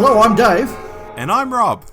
Hello, I'm Dave. And I'm Rob.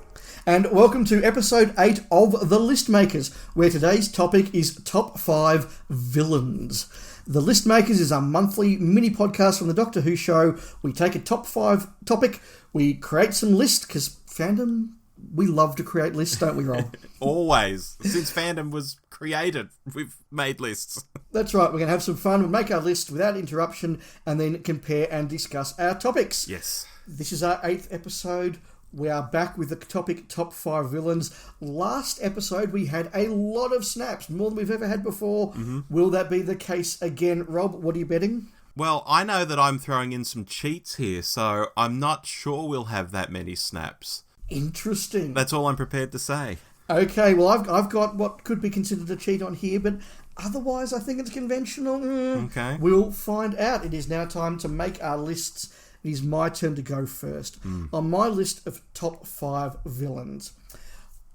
And welcome to episode 8 of The List Makers, where today's topic is Top 5 Villains. The List Makers is a monthly mini podcast from the Doctor Who show. We take a top 5 topic, we create some lists, because fandom, we love to create lists, don't we, Rob? Always. Since fandom was created, we've made lists. That's right, we're going to have some fun. We'll make our list without interruption and then compare and discuss our topics. Yes. This is our 8th episode. We are back with the topic Top 5 Villains. Last episode we had a lot of snaps, more than we've ever had before. Mm-hmm. Will that be the case again? Rob, what are you betting? Well, I know that I'm throwing in some cheats here, so I'm not sure we'll have that many snaps. Interesting. That's all I'm prepared to say. Okay, well, I've got what could be considered a cheat on here, but otherwise I think it's conventional. Okay. We'll find out. It is now time to make our lists. It is my turn to go first. On my list of top 5 villains.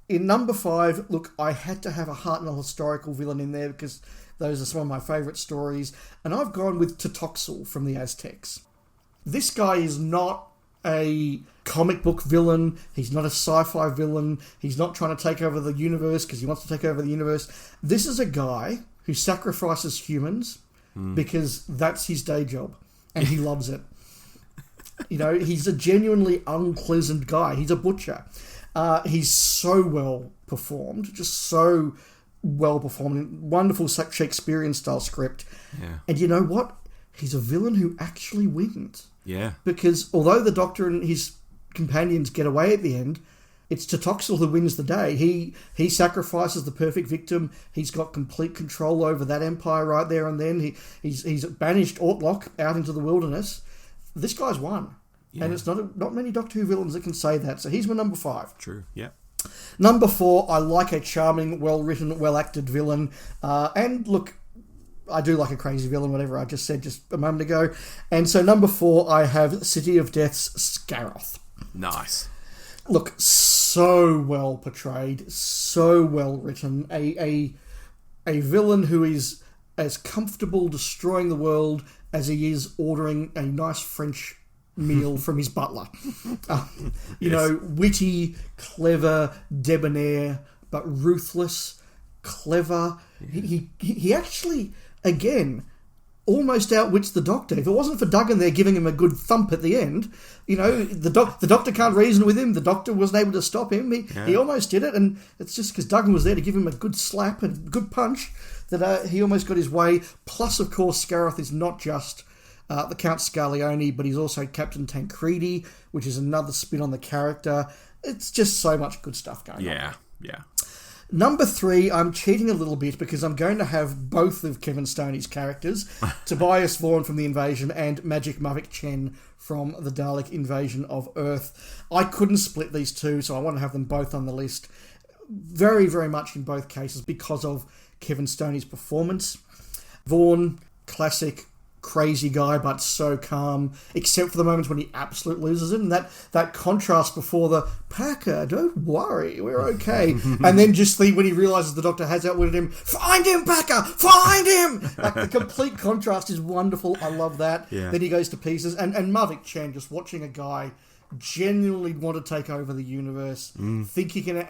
In number 5, look, I had to have a Hartnell historical villain in there because those are some of my favourite stories. And I've gone with Totoxel from the Aztecs. This guy is not a comic book villain. He's not a sci-fi villain. He's not trying to take over the universe because he wants to take over the universe. This is a guy who sacrifices humans because that's his day job. And he loves it. You know, he's a genuinely unpleasant guy. He's a butcher. He's so well performed, just so well performed. Wonderful Shakespearean style script. Yeah. And you know what? He's a villain who actually wins. Yeah. Because although the Doctor and his companions get away at the end, it's Totoxel who wins the day. He sacrifices the perfect victim. He's got complete control over that empire right there and then. He's banished Ortlock out into the wilderness. This guy's won. Yeah. And it's not many Doctor Who villains that can say that. So he's my number 5. True, yeah. Number 4, I like a charming, well-written, well-acted villain. And look, I do like a crazy villain, whatever I just said just a moment ago. And so number 4, I have City of Death's Scaroth. Nice. Look, so well portrayed, so well written. A villain who is as comfortable destroying the world as he is ordering a nice French meal from his butler. You know, witty, clever, debonair, but ruthless, clever. He actually, again, almost outwits the Doctor. If it wasn't for Duggan there giving him a good thump at the end, you know, the Doctor can't reason with him. The Doctor wasn't able to stop him. He almost did it, and it's just because Duggan was there to give him a good slap and good punch that he almost got his way. Plus, of course, Scaroth is not just the Count Scarlione, but he's also Captain Tancredi, which is another spin on the character. It's just so much good stuff going on. Yeah. Number 3, I'm cheating a little bit because I'm going to have both of Kevin Stoney's characters, Tobias Vaughan from The Invasion and Magic Mavik Chen from The Dalek Invasion of Earth. I couldn't split these two, so I want to have them both on the list. Very, very much in both cases because of Kevin Stoney's performance. Vaughan, classic, crazy guy, but so calm, except for the moments when he absolutely loses it, and that contrast before the Packer, don't worry, we're okay, and then just when he realises the Doctor has outwitted him, find him, Packer, find him! Like, the complete contrast is wonderful. I love that. Yeah. Then he goes to pieces, and Mavik Chen, just watching a guy genuinely want to take over the universe, think he can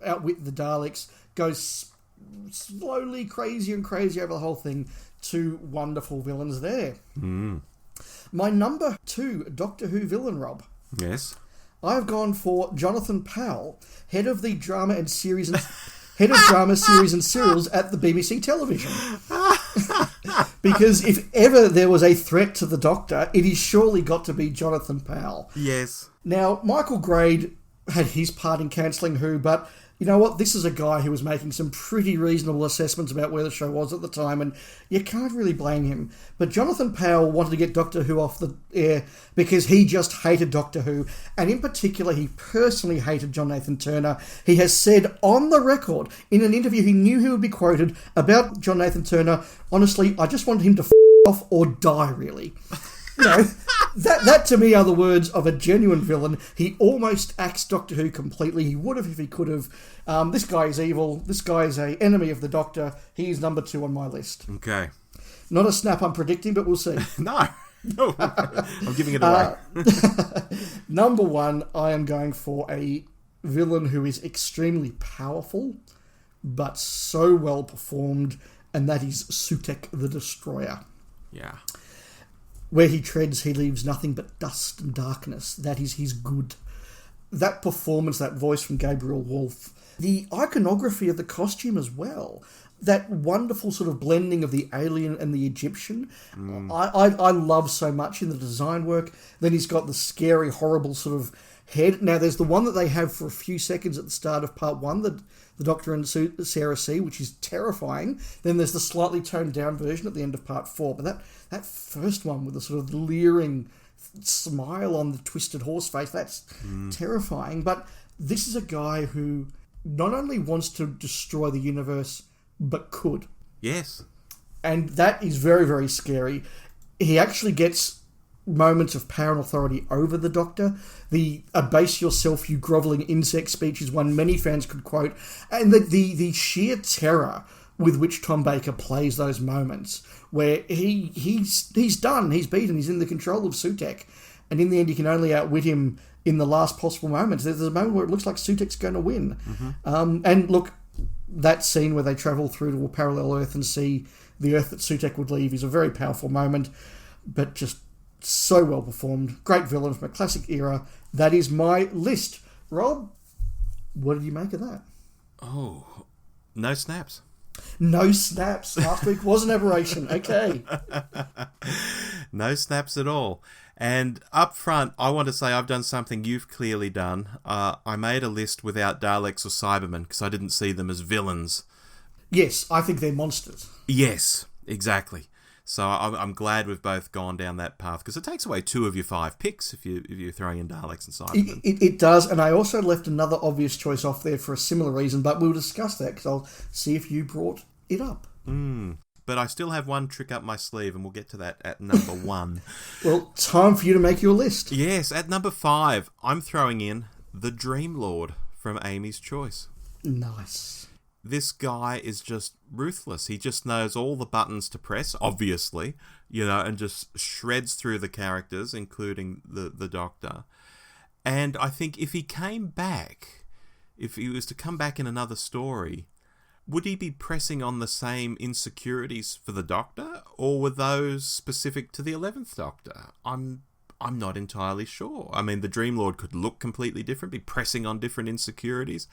outwit the Daleks, goes slowly crazier and crazier over the whole thing. 2 wonderful villains there. My number 2 Doctor Who villain, Rob. Yes. I've gone for Jonathan Powell, head of the drama series and serials at the BBC Television. Because if ever there was a threat to the Doctor, it is surely got to be Jonathan Powell. Yes. Now, Michael Grade had his part in cancelling Who, but you know what? This is a guy who was making some pretty reasonable assessments about where the show was at the time, and you can't really blame him. But Jonathan Powell wanted to get Doctor Who off the air because he just hated Doctor Who, and in particular, he personally hated John Nathan Turner. He has said on the record, in an interview he knew he would be quoted, about John Nathan Turner, honestly, I just wanted him to off or die, really. You know, that to me are the words of a genuine villain. He almost acts Doctor Who completely. He would have if he could have. This guy is evil. This guy is an enemy of the Doctor. He is number 2 on my list. Okay. Not a snap I'm predicting, but we'll see. No. No, I'm giving it away. Number one, I am going for a villain who is extremely powerful, but so well performed, and that is Sutekh the Destroyer. Yeah. Where he treads, he leaves nothing but dust and darkness. That is his good. That performance, that voice from Gabriel Wolf, the iconography of the costume as well, that wonderful sort of blending of the alien and the Egyptian, I love so much in the design work. Then he's got the scary, horrible sort of head. Now, there's the one that they have for a few seconds at the start of part one, the Doctor and Sarah see, which is terrifying. Then there's the slightly toned down version at the end of part four. But that first one with the sort of leering smile on the twisted horse face, that's terrifying. But this is a guy who not only wants to destroy the universe, but could. Yes. And that is very, very scary. He actually gets moments of power and authority over the Doctor. The "abase yourself, you grovelling insect" speech is one many fans could quote. And the sheer terror with which Tom Baker plays those moments, where he's done, he's beaten, he's in the control of Sutekh, and in the end he can only outwit him in the last possible moments. There's a moment where it looks like Sutek's going to win. And look, that scene where they travel through to a parallel Earth and see the Earth that Sutekh would leave is a very powerful moment, but just so well performed. Great villain from a classic era. That is my list. Rob, what did you make of that? Oh, no snaps. No snaps. Last week was an aberration. Okay. No snaps at all. And up front, I want to say I've done something you've clearly done. I made a list without Daleks or Cybermen because I didn't see them as villains. Yes, I think they're monsters. Yes, exactly. So I'm glad we've both gone down that path because it takes away 2 of your 5 picks if you're throwing in Daleks and Cybermen. It does, and I also left another obvious choice off there for a similar reason, but we'll discuss that because I'll see if you brought it up. But I still have one trick up my sleeve, and we'll get to that at number 1. Well, time for you to make your list. Yes, at number 5, I'm throwing in the Dream Lord from Amy's Choice. Nice. This guy is just ruthless. He just knows all the buttons to press, obviously, and just shreds through the characters, including the Doctor. And I think if he came back, if he was to come back in another story, would he be pressing on the same insecurities for the Doctor, or were those specific to the 11th Doctor? I'm not entirely sure. I mean, the Dream Lord could look completely different, be pressing on different insecurities.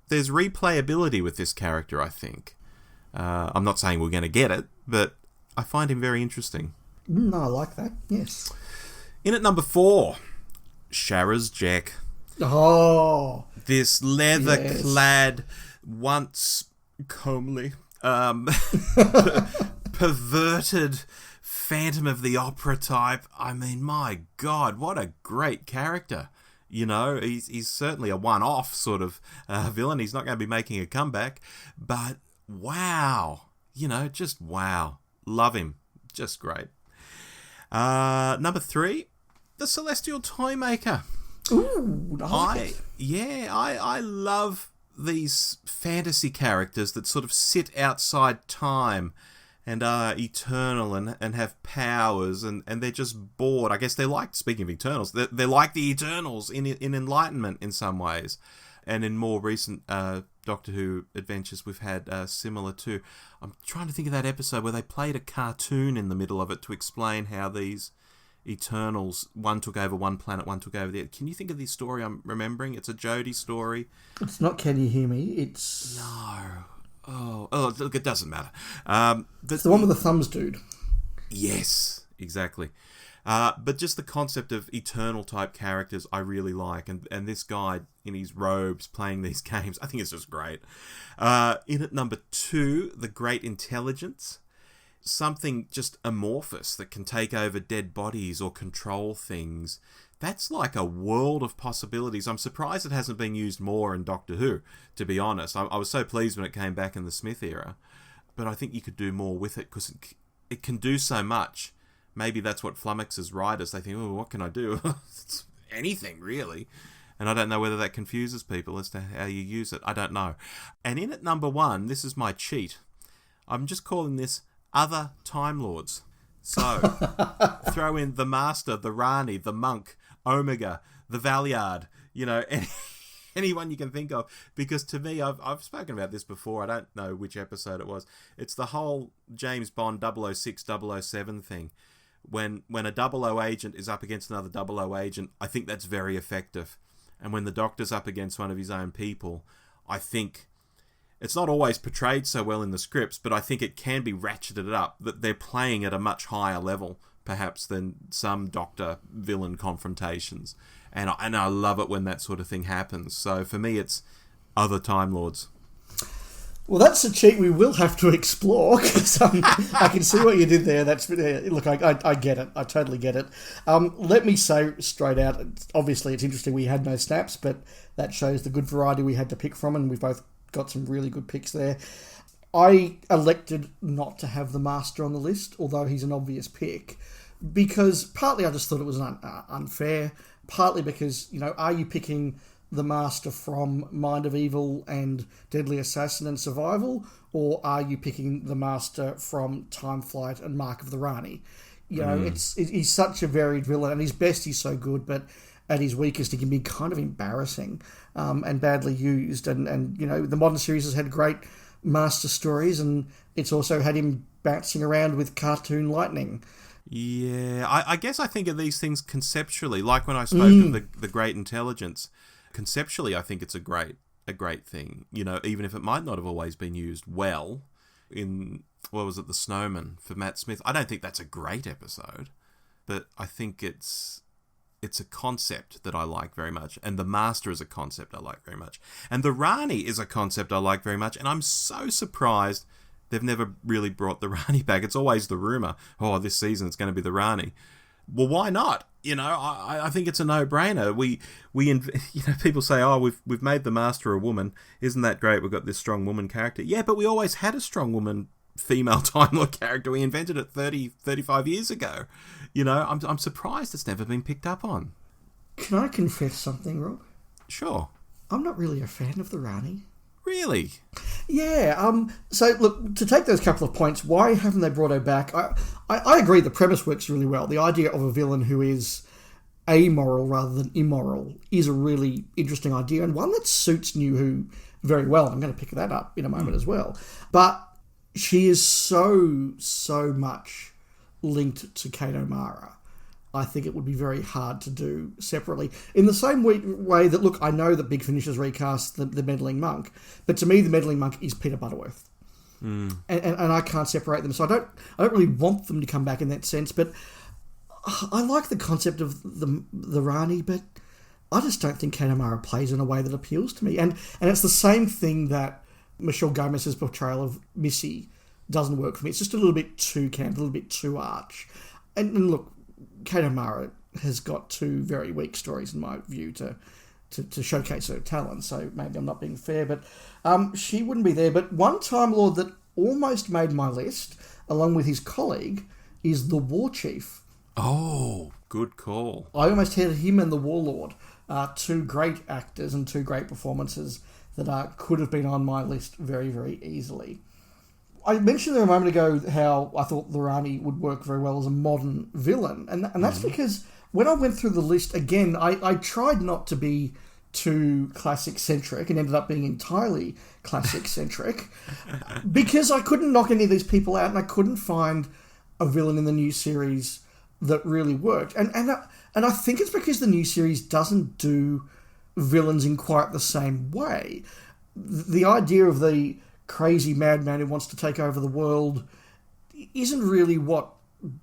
There's replayability with this character, I think. I'm not saying we're going to get it, but I find him very interesting. I like that, yes. In at number 4, Shara's Jack. Oh. This leather-clad, once comely, perverted Phantom of the Opera type. I mean, my God, what a great character. He's certainly a one-off sort of villain. He's not going to be making a comeback. But wow. Just wow. Love him. Just great. Number 3, the Celestial Toymaker. Ooh, I love these fantasy characters that sort of sit outside time and are eternal and have powers and they're just bored. I guess they're like, speaking of Eternals, they're like the Eternals in Enlightenment in some ways. And in more recent Doctor Who adventures, we've had similar too. I'm trying to think of that episode where they played a cartoon in the middle of it to explain how these Eternals, one took over one planet, one took over the other. Can you think of the story I'm remembering? It's a Jodie story. It's not Can You Hear Me? It's... No. Oh, look, it doesn't matter. But it's the one with the thumbs dude. Yes, exactly. But just the concept of eternal type characters I really like. And this guy in his robes playing these games, I think it's just great. In at number 2, the Great Intelligence. Something just amorphous that can take over dead bodies or control things. That's like a world of possibilities. I'm surprised it hasn't been used more in Doctor Who, to be honest. I was so pleased when it came back in the Smith era. But I think you could do more with it because it can do so much. Maybe that's what flummoxes writers. They think, oh, what can I do? It's anything, really. And I don't know whether that confuses people as to how you use it. I don't know. And in at number 1, this is my cheat. I'm just calling this Other Time Lords. So, throw in the Master, the Rani, the Monk, Omega, the Valeyard, anyone you can think of. Because to me, I've spoken about this before, I don't know which episode it was. It's the whole James Bond 006, 007 thing. When a 00 agent is up against another 00 agent, I think that's very effective. And when the Doctor's up against one of his own people, I think it's not always portrayed so well in the scripts, but I think it can be ratcheted up, that they're playing at a much higher level, perhaps, than some Doctor-villain confrontations. And I love it when that sort of thing happens. So for me, it's other Time Lords. Well, that's a cheat we will have to explore, because I can see what you did there. Look, I get it. I totally get it. Let me say straight out, obviously it's interesting we had no snaps, but that shows the good variety we had to pick from, and we've both got some really good picks there. I elected not to have the Master on the list, although he's an obvious pick, because partly I just thought it was unfair, partly because, are you picking the Master from Mind of Evil and Deadly Assassin and Survival, or are you picking the Master from Time Flight and Mark of the Rani? He's such a varied villain, and his best he's so good, but at his weakest he can be kind of embarrassing and badly used. And the modern series has had great Master stories, and it's also had him bouncing around with cartoon lightning. Yeah, I guess I think of these things conceptually, like when I spoke of the Great Intelligence. Conceptually, I think it's a great thing, even if it might not have always been used well. In, what was it, The Snowman for Matt Smith? I don't think that's a great episode, but I think it's a concept that I like very much, and the Master is a concept I like very much, and the Rani is a concept I like very much, and I'm so surprised they've never really brought the Rani back. It's always the rumour, this season it's going to be the Rani. Well, why not? I think it's a no-brainer. We people say, we've made the Master a woman. Isn't that great? We've got this strong woman character. Yeah, but we always had a strong woman female Time Lord character. We invented it 35 years ago. I'm surprised it's never been picked up on. Can I confess something, Rob? Sure. I'm not really a fan of the Rani. Really? Yeah. So, look, to take those couple of points, why haven't they brought her back? I agree the premise works really well. The idea of a villain who is amoral rather than immoral is a really interesting idea, and one that suits New Who very well. I'm going to pick that up in a moment as well. But she is so much linked to Kate O'Mara. I think it would be very hard to do separately. In the same way that, look, I know that Big Finish has recast the Meddling Monk, but to me the Meddling Monk is Peter Butterworth. And I can't separate them. So I don't really want them to come back in that sense, but I like the concept of the Rani, but I just don't think Kate O'Mara plays in a way that appeals to me. And it's the same thing that Michelle Gomez's portrayal of Missy doesn't work for me. It's just a little bit too camp, a little bit too arch. And look, Kate O'Mara has got two very weak stories, in my view, to showcase her talent, so maybe I'm not being fair, but she wouldn't be there. But one Time Lord that almost made my list, along with his colleague, is the War Chief. Oh, good call. I almost had him and the Warlord, two great actors and two great performances that could have been on my list very, very easily. I mentioned there a moment ago how I thought the Rani would work very well as a modern villain, and that's because when I went through the list again, I tried not to be too classic-centric and ended up being entirely classic-centric because I couldn't knock any of these people out, and I couldn't find a villain in the new series that really worked. And I think it's because the new series doesn't do villains in quite the same way. The idea of the crazy madman who wants to take over the world isn't really what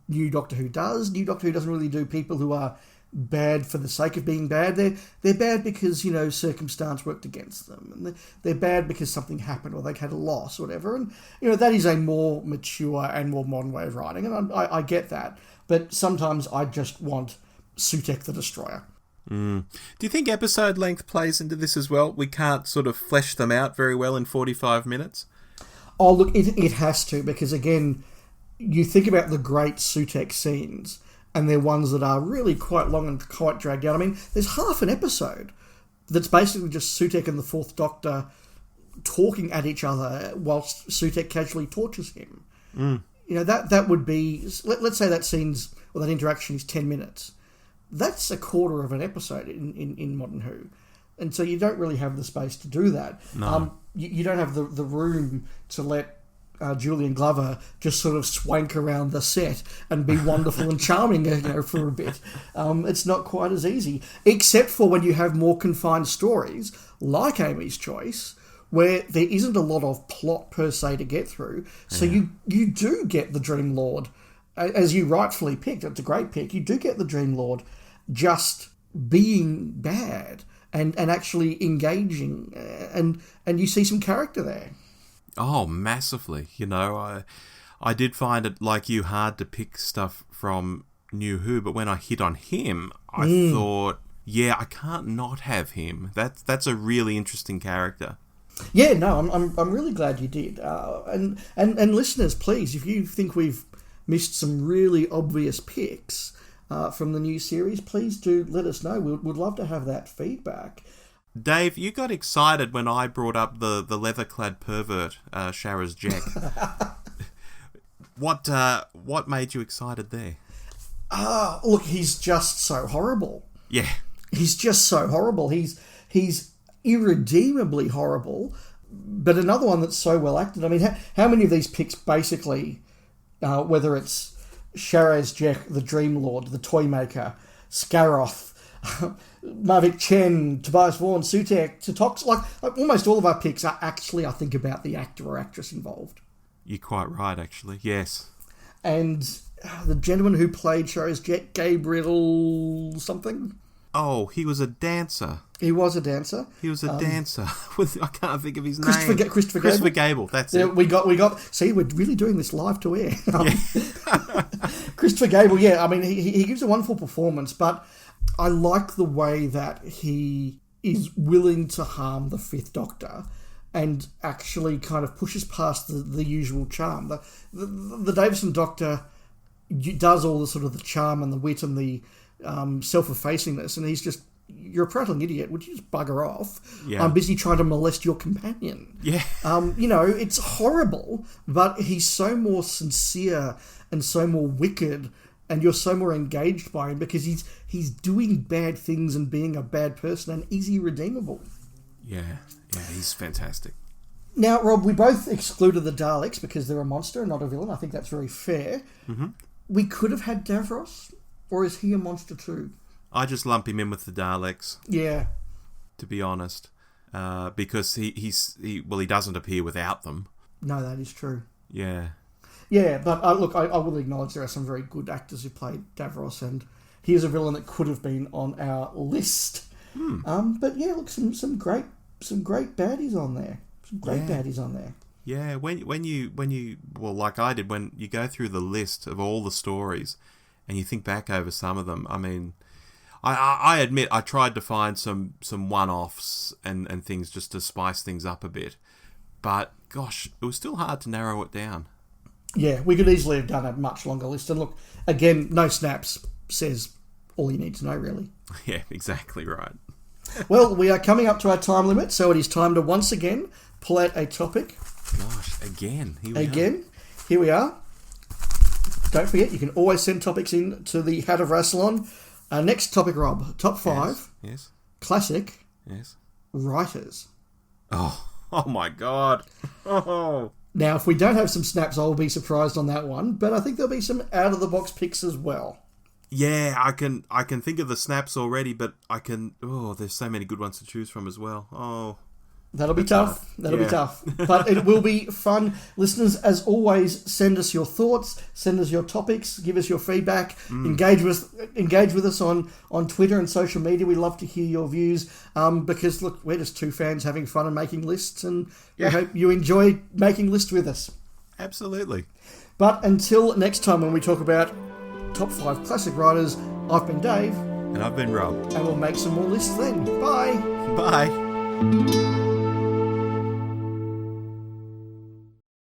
New Doctor Who does. New Doctor Who doesn't really do people who are bad for the sake of being bad. They're bad because, circumstance worked against them. And they're bad because something happened or they had a loss or whatever. And, that is a more mature and more modern way of writing. And I get that. But sometimes I just want Sutekh the Destroyer. Do you think episode length plays into this as well? We can't sort of flesh them out very well in 45 minutes? Oh, look, it has to, because again, you think about the great Sutekh scenes, and they're ones that are really quite long and quite dragged out. I mean, there's half an episode that's basically just Sutekh and the Fourth Doctor talking at each other whilst Sutekh casually tortures him. that would be, let's say that scene's, or that interaction is 10 minutes. That's a quarter of an episode in Modern Who. And so you don't really have the space to do that. No. You don't have the room to let Julian Glover just sort of swank around the set and be wonderful and charming, for a bit. It's not quite as easy, except for when you have more confined stories like Amy's Choice, where there isn't a lot of plot per se to get through. So you do get the Dream Lord, as you rightfully picked. It's a great pick. You do get the Dream Lord just being bad and actually engaging, and you see some character there. Oh, massively. I did find it, like you, hard to pick stuff from New Who, but when I hit on him, I thought, yeah, I can't not have him. That's a really interesting character. Yeah, no, I'm really glad you did. And listeners, please, if you think we've missed some really obvious picks from the new series, please do let us know. We'd love to have that feedback. Dave, you got excited when I brought up the leather-clad pervert, Sharaz Jek. What made you excited there? Look, he's just so horrible. Yeah. He's just so horrible. He's irredeemably horrible, but another one that's so well acted. I mean, how many of these picks basically, whether it's Sharaz Jek, the Dream Lord, the Toymaker, Scaroth, Mavic Chen, Tobias Vaughan, Sutek, Totox, like almost all of our picks are actually, I think, about the actor or actress involved. You're quite right, actually. Yes. And the gentleman who played Sharaz Jek, Gabriel something. Oh, he was a dancer. He was a dancer. He was a dancer. I can't think of his name. Christopher Gable. That's it. it. We got. See, we're really doing this live to air. Christopher Gable. Yeah, I mean, he gives a wonderful performance, but I like the way that he is willing to harm the Fifth Doctor, and actually kind of pushes past the usual charm. The Davison Doctor does all the sort of the charm and the wit and the self-effacingness, and he's just, you're a prattling idiot, would you just bugger off? Yeah. I'm busy trying to molest your companion. Yeah. It's horrible, but he's so more sincere and so more wicked, and you're so more engaged by him because he's doing bad things and being a bad person, and is he redeemable? Yeah, he's fantastic. Now, Rob, we both excluded the Daleks because they're a monster and not a villain. I think that's very fair. Mm-hmm. We could have had Davros, or is he a monster too? I just lump him in with the Daleks. Yeah. To be honest. Because he doesn't appear without them. No, that is true. Yeah. Yeah, but look, I will acknowledge there are some very good actors who played Davros, and he is a villain that could have been on our list. But yeah, look, some great baddies on there. Some great baddies on there. Yeah, when you like I did, when you go through the list of all the stories and you think back over some of them, I mean, I admit I tried to find some one-offs and things just to spice things up a bit. But gosh, it was still hard to narrow it down. Yeah, we could easily have done a much longer list. And look, again, No Snaps says all you need to know, really. Yeah, exactly right. Well, we are coming up to our time limit, so it is time to once again pull out a topic. Gosh, again. Here we are. Don't forget, you can always send topics in to the Hat of Rassilon. Next topic, Rob. Top 5. Yes. Classic. Yes. Writers. Oh my God. Oh. Now, if we don't have some snaps, I'll be surprised on that one, but I think there'll be some out-of-the-box picks as well. Yeah, I can think of the snaps already, but there's so many good ones to choose from as well. Oh. That'll be tough. That'll be tough. But it will be fun. Listeners, as always, send us your thoughts, send us your topics, give us your feedback, engage with us on Twitter and social media. We love to hear your views because, look, we're just two fans having fun and making lists, and we hope you enjoy making lists with us. Absolutely. But until next time when we talk about top 5 classic writers, I've been Dave. And I've been Rob. And we'll make some more lists then. Bye. Bye.